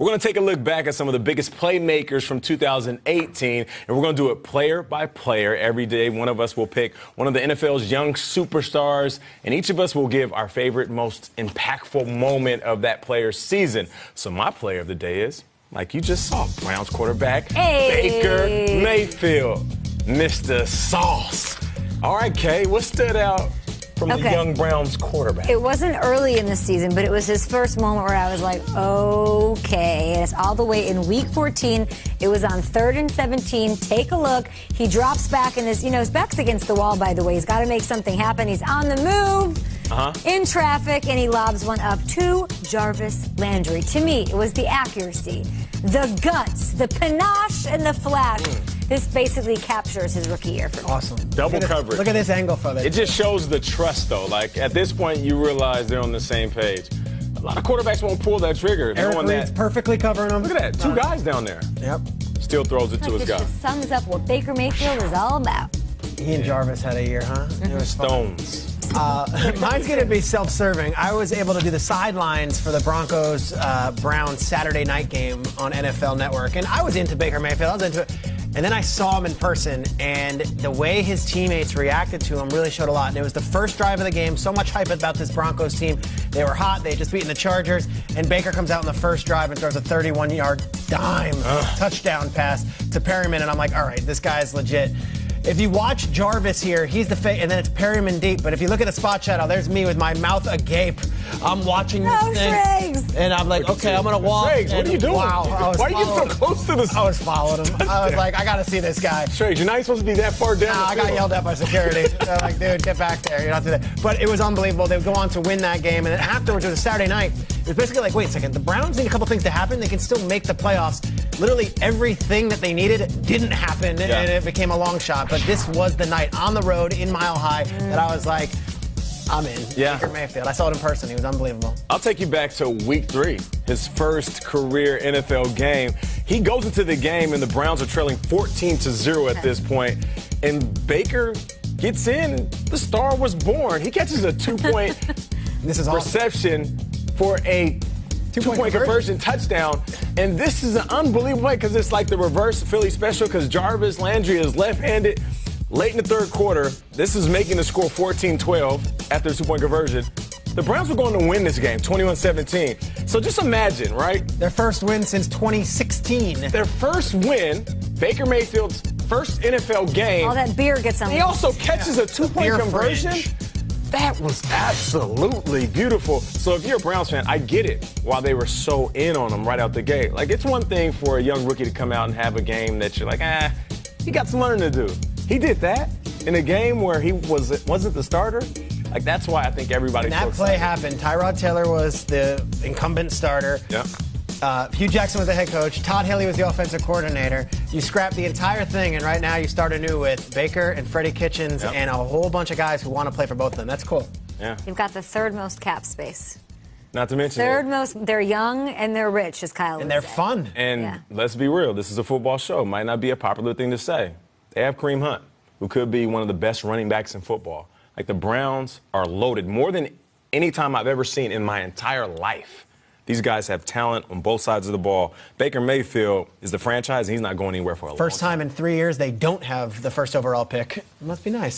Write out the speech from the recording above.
We're going to take a look back at some of the biggest playmakers from 2018, and we're going to do it player by player. Every day, one of us will pick one of the NFL's young superstars, and each of us will give our favorite, most impactful moment of that player's season. So my player of the day is, like you just saw, Browns quarterback, Baker Mayfield, Mr. Sauce. All right, Kay, what stood out from the young Browns quarterback? It wasn't early in the season, but it was his first moment where I was like, okay. And it's all the way in week 14. It was on 3rd and 17. Take a look. He drops back, and his back's against the wall, by the way. He's got to make something happen. He's on the move. In traffic, and he lobs one up to Jarvis Landry. To me, it was the accuracy, the guts, the panache, and the flash. This basically captures his rookie year for me. Awesome. Double coverage. Look at this angle from it. It just shows the trust, though. Like, at this point, you realize they're on the same page. A lot of quarterbacks won't pull that trigger. Eric Reed's perfectly covering him. Look at that. Two guys down there. Yep. Still throws it to his guy. This just sums up what Baker Mayfield is all about. He and Jarvis had a year, huh? It was Stones. Mine's going to be self-serving. I was able to do the sidelines for the Broncos Browns Saturday night game on NFL Network, and I was into Baker Mayfield. I was into it. And then I saw him in person, and the way his teammates reacted to him really showed a lot. And it was the first drive of the game. So much hype about this Broncos team. They were hot. They had just beaten the Chargers. And Baker comes out in the first drive and throws a 31-yard dime touchdown pass to Perryman. And I'm like, all right, this guy's legit. If you watch Jarvis here, he's the fake, and then it's Perryman deep. But if you look at the spot shadow, there's me with my mouth agape. I'm watching this thing, Schrags. and I'm like, okay, I'm gonna walk. Schrags, what are you doing? Wow, why are you so close to this? I was following him. I was like, I gotta see this guy. Schrags, you're not supposed to be that far down. I got yelled at by security. They're like, dude, get back there. You're not doing that. But it was unbelievable. They would go on to win that game, and then afterwards, it was a Saturday night. It was basically like, wait a second, the Browns need a couple things to happen. They can still make the playoffs. Literally everything that they needed didn't happen, and it became a long shot. But this was the night on the road in Mile High that I was like, I'm in. Baker Mayfield. I saw it in person. He was unbelievable. I'll take you back to week 3, his first career NFL game. He goes into the game, and the Browns are trailing 14-0 at this point. And Baker gets in. The star was born. He catches a 2-point reception for a two-point conversion touchdown. And this is an unbelievable play because it's like the reverse Philly special because Jarvis Landry is left-handed. Late in the third quarter, this is making the score 14-12 after the 2-point conversion. The Browns were going to win this game, 21-17. So just imagine, right? Their first win since 2016. Their first win, Baker Mayfield's first NFL game. All that beer gets on. He also catches a 2-point conversion. That was absolutely beautiful. So if you're a Browns fan, I get it why they were so in on him right out the gate. Like, it's one thing for a young rookie to come out and have a game that you're like, he got some learning to do. He did that in a game where he wasn't the starter. Like, that's why I think everybody's so excited. That play happened. Tyrod Taylor was the incumbent starter. Hugh Jackson was the head coach. Todd Haley was the offensive coordinator. You scrap the entire thing, and right now you start anew with Baker and Freddie Kitchens and a whole bunch of guys who want to play for both of them. That's cool. You've got the third most cap space. Not to mention third most. They're young and they're rich, as Kyle would say. And they're fun. And let's be real. This is a football show. Might not be a popular thing to say. They have Kareem Hunt, who could be one of the best running backs in football. Like, the Browns are loaded more than any time I've ever seen in my entire life. These guys have talent on both sides of the ball. Baker Mayfield is the franchise, and he's not going anywhere for a long time. First time in 3 years they don't have the first overall pick. It must be nice.